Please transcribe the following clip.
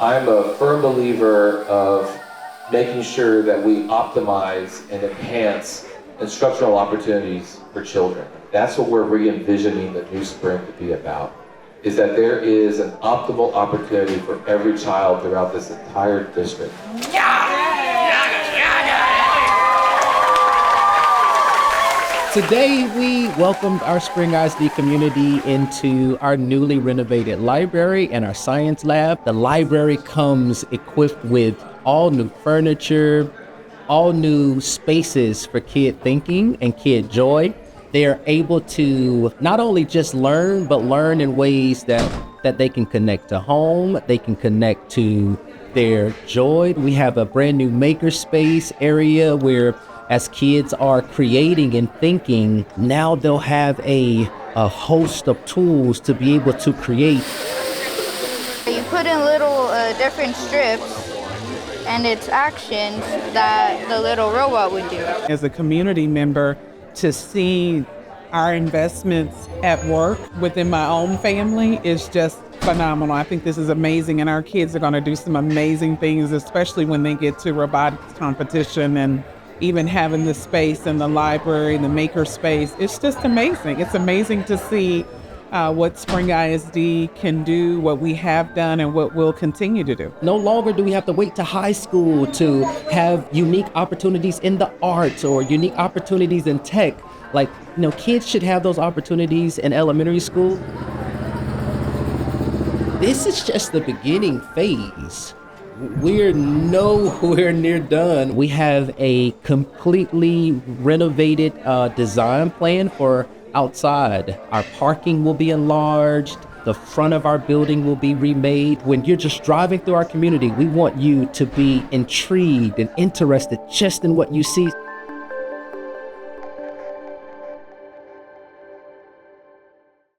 I'm a firm believer of making sure that we optimize and enhance instructional opportunities for children. That's what we're re-envisioning the new spring to be about, is that there is an optimal opportunity for every child throughout this entire district. Today, we welcomed our Spring ISD community into our newly renovated library and our science lab. The library comes equipped with all new furniture, all new spaces for kid thinking and kid joy. They are able to not only just learn, but learn in ways that they can connect to home, they can connect to their joy. We have a brand new makerspace area where as kids are creating and thinking, now they'll have a host of tools to be able to create. You put in little different strips and it's actions that the little robot would do. As a community member, to see our investments at work within my own family is just phenomenal. I think this is amazing, and our kids are going to do some amazing things, especially when they get to robotics competition and even having the space in the library, the maker space. It's just amazing. It's amazing to see what Spring ISD can do, what we have done, and what we'll continue to do. No longer do we have to wait to high school to have unique opportunities in the arts or unique opportunities in tech. Like, kids should have those opportunities in elementary school. This is just the beginning phase. We're nowhere near done. We have a completely renovated design plan for outside. Our parking will be enlarged. The front of our building will be remade. When you're just driving through our community, we want you to be intrigued and interested just in what you see.